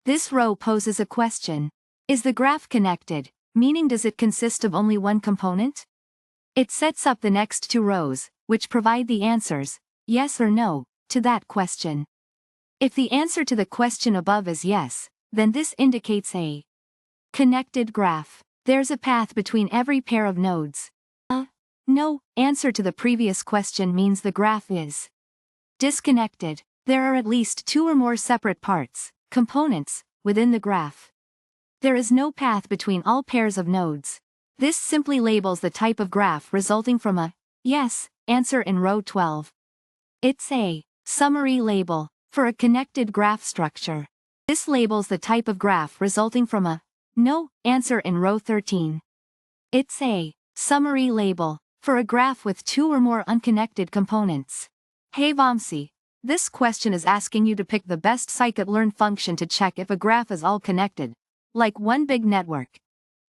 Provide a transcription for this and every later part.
This row poses a question. Is the graph connected, meaning does it consist of only one component? It sets up the next two rows, which provide the answers, yes or no, to that question. If the answer to the question above is yes, then this indicates a connected graph. There's a path between every pair of nodes. No answer to the previous question means the graph is disconnected. There are at least two or more separate parts, components, within the graph. There is no path between all pairs of nodes. This simply labels the type of graph resulting from a yes answer in row 12. It's a summary label for a connected graph structure. This labels the type of graph resulting from a no answer in row 13. It's a summary label for a graph with two or more unconnected components. Hey Vamsi, this question is asking you to pick the best scikit-learn function to check if a graph is all connected, like one big network.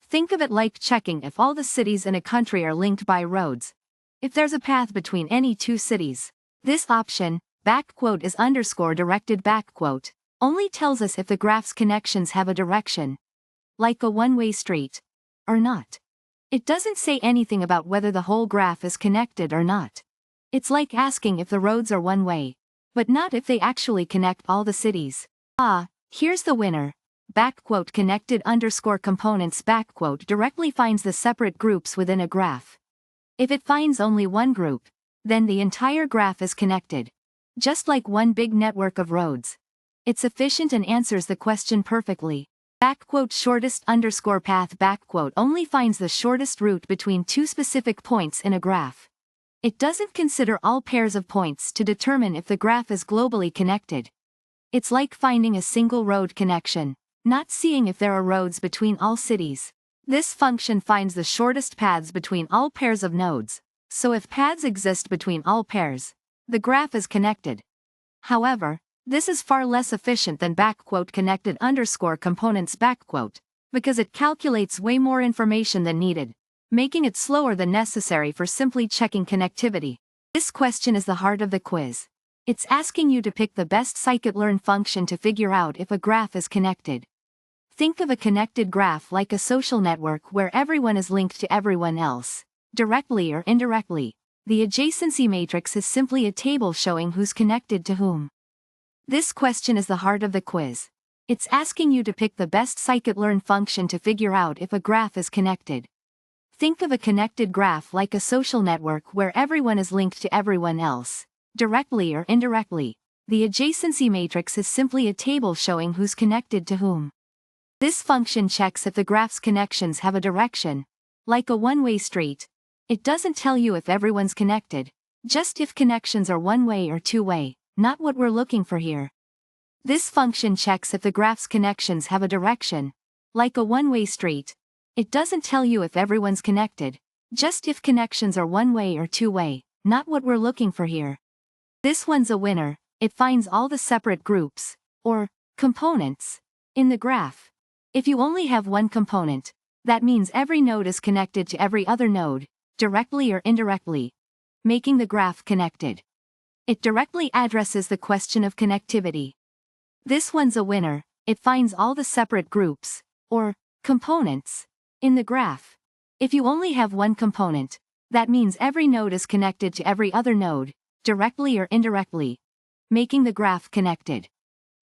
Think of it like checking if all the cities in a country are linked by roads. If there's a path between any two cities, this option, is _directed only tells us if the graph's connections have a direction, like a one-way street, or not. It doesn't say anything about whether the whole graph is connected or not. It's like asking if the roads are one-way, but not if they actually connect all the cities. Here's the winner. Connected components directly finds the separate groups within a graph. If it finds only one group, then the entire graph is connected. Just like one big network of roads. It's efficient and answers the question perfectly. Shortest path only finds the shortest route between two specific points in a graph. It doesn't consider all pairs of points to determine if the graph is globally connected. It's like finding a single road connection, not seeing if there are roads between all cities. This function finds the shortest paths between all pairs of nodes, so if paths exist between all pairs, the graph is connected. However, this is far less efficient than connected components because it calculates way more information than needed, making it slower than necessary for simply checking connectivity. This question is the heart of the quiz. It's asking you to pick the best scikit-learn function to figure out if a graph is connected. Think of a connected graph like a social network where everyone is linked to everyone else, directly or indirectly. The adjacency matrix is simply a table showing who's connected to whom. This question is the heart of the quiz. It's asking you to pick the best scikit-learn function to figure out if a graph is connected. Think of a connected graph like a social network where everyone is linked to everyone else, directly or indirectly. The adjacency matrix is simply a table showing who's connected to whom. This function checks if the graph's connections have a direction, like a one-way street. It doesn't tell you if everyone's connected, just if connections are one-way or two-way, not what we're looking for here. This function checks if the graph's connections have a direction, like a one-way street. It doesn't tell you if everyone's connected, just if connections are one-way or two-way, not what we're looking for here. This one's a winner. It finds all the separate groups, or components, in the graph. If you only have one component, that means every node is connected to every other node, directly or indirectly, making the graph connected. It directly addresses the question of connectivity. This one's a winner. It finds all the separate groups, or components, in the graph. If you only have one component, that means every node is connected to every other node, directly or indirectly, making the graph connected.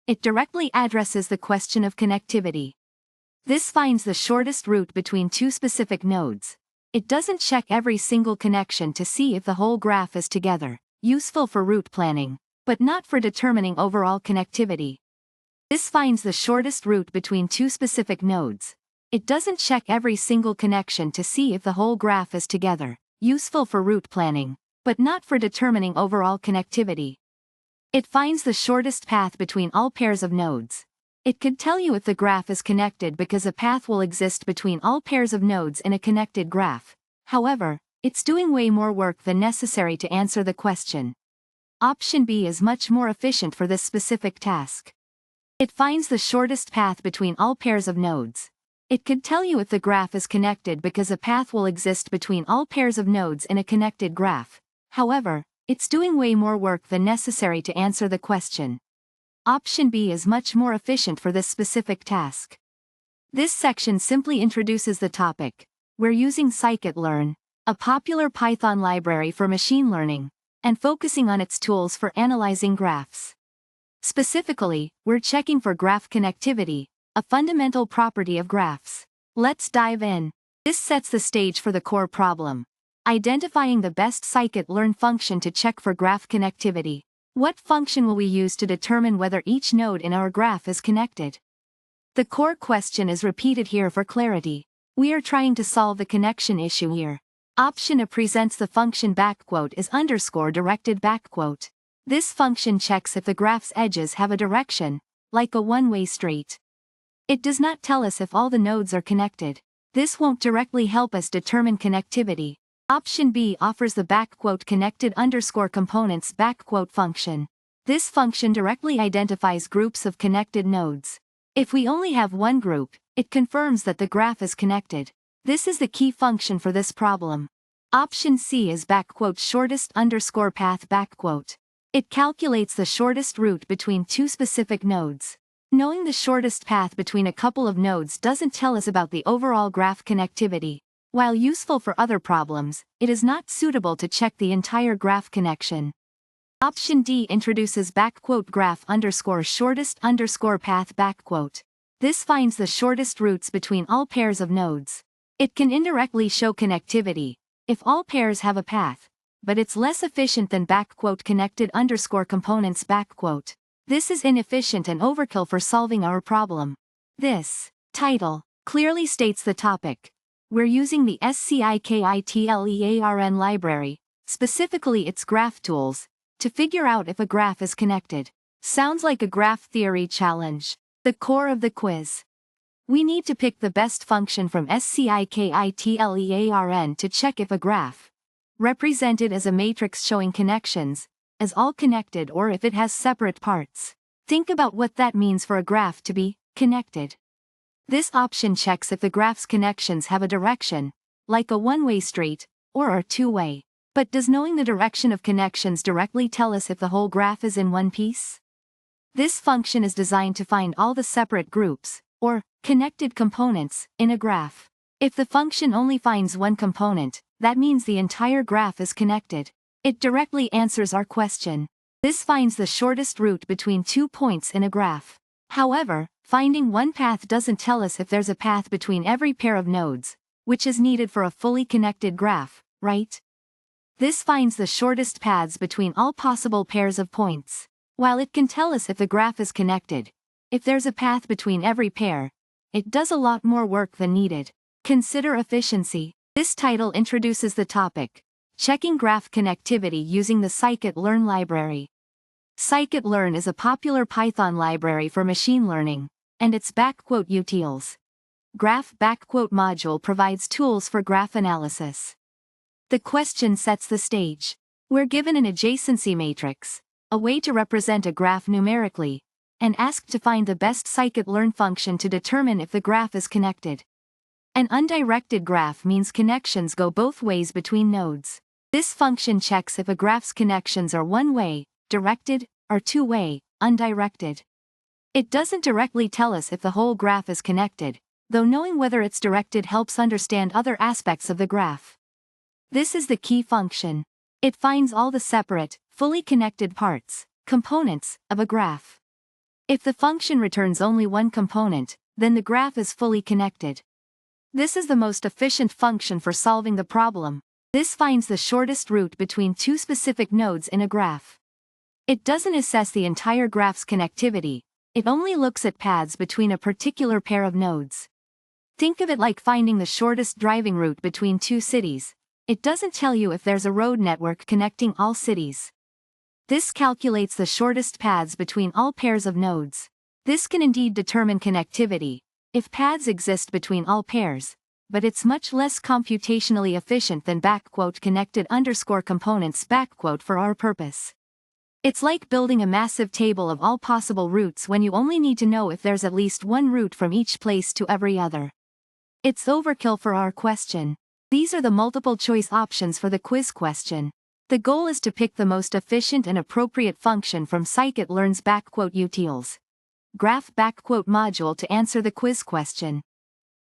It directly addresses the question of connectivity. This finds the shortest route between two specific nodes. It doesn't check every single connection to see if the whole graph is together, useful for route planning, but not for determining overall connectivity. This finds the shortest route between two specific nodes. It doesn't check every single connection to see if the whole graph is together, useful for route planning, but not for determining overall connectivity. It finds the shortest path between all pairs of nodes. It could tell you if the graph is connected because a path will exist between all pairs of nodes in a connected graph. However, it's doing way more work than necessary to answer the question. Option B is much more efficient for this specific task. It finds the shortest path between all pairs of nodes. It could tell you if the graph is connected because a path will exist between all pairs of nodes in a connected graph. However, it's doing way more work than necessary to answer the question. Option B is much more efficient for this specific task. This section simply introduces the topic. We're using Sklearn, a popular Python library for machine learning, and focusing on its tools for analyzing graphs. Specifically, we're checking for graph connectivity, a fundamental property of graphs. Let's dive in. This sets the stage for the core problem. Identifying the best Sklearn function to check for graph connectivity. What function will we use to determine whether each node in our graph is connected? The core question is repeated here for clarity. We are trying to solve the connection issue here. Option A presents the function is underscore directed . This function checks if the graph's edges have a direction, like a one-way street. It does not tell us if all the nodes are connected. This won't directly help us determine connectivity. Option B offers the connected underscore components function. This function directly identifies groups of connected nodes. If we only have one group, it confirms that the graph is connected. This is the key function for this problem. Option C is shortest underscore path . It calculates the shortest route between two specific nodes. Knowing the shortest path between a couple of nodes doesn't tell us about the overall graph connectivity. While useful for other problems, it is not suitable to check the entire graph connection. Option D introduces graph underscore shortest underscore path . This finds the shortest routes between all pairs of nodes. It can indirectly show connectivity, if all pairs have a path, but it's less efficient than connected underscore components . This is inefficient and overkill for solving our problem. This title clearly states the topic. We're using the Sklearn library, specifically its graph tools, to figure out if a graph is connected. Sounds like a graph theory challenge. The core of the quiz. We need to pick the best function from Sklearn to check if a graph, represented as a matrix showing connections, is all connected or if it has separate parts. Think about what that means for a graph to be connected. This option checks if the graph's connections have a direction, like a one-way street, or are two-way. But does knowing the direction of connections directly tell us if the whole graph is in one piece? This function is designed to find all the separate groups, or connected components, in a graph. If the function only finds one component, that means the entire graph is connected. It directly answers our question. This finds the shortest route between 2 points in a graph. However, finding one path doesn't tell us if there's a path between every pair of nodes, which is needed for a fully connected graph, right? This finds the shortest paths between all possible pairs of points. While it can tell us if the graph is connected, if there's a path between every pair, it does a lot more work than needed. Consider efficiency. This title introduces the topic. Checking graph connectivity using the Sklearn library. Sklearn is a popular Python library for machine learning, and its utils. Graph module provides tools for graph analysis. The question sets the stage. We're given an adjacency matrix, a way to represent a graph numerically, and asked to find the best Sklearn function to determine if the graph is connected. An undirected graph means connections go both ways between nodes. This function checks if a graph's connections are one-way, directed, or two-way, undirected. It doesn't directly tell us if the whole graph is connected, though knowing whether it's directed helps understand other aspects of the graph. This is the key function. It finds all the separate, fully connected parts, components, of a graph. If the function returns only one component, then the graph is fully connected. This is the most efficient function for solving the problem. This finds the shortest route between two specific nodes in a graph. It doesn't assess the entire graph's connectivity, it only looks at paths between a particular pair of nodes. Think of it like finding the shortest driving route between two cities. It doesn't tell you if there's a road network connecting all cities. This calculates the shortest paths between all pairs of nodes. This can indeed determine connectivity, if paths exist between all pairs, but it's much less computationally efficient than connected underscore components for our purpose. It's like building a massive table of all possible routes when you only need to know if there's at least one route from each place to every other. It's overkill for our question. These are the multiple choice options for the quiz question. The goal is to pick the most efficient and appropriate function from scikit-learn's _utils graph module to answer the quiz question.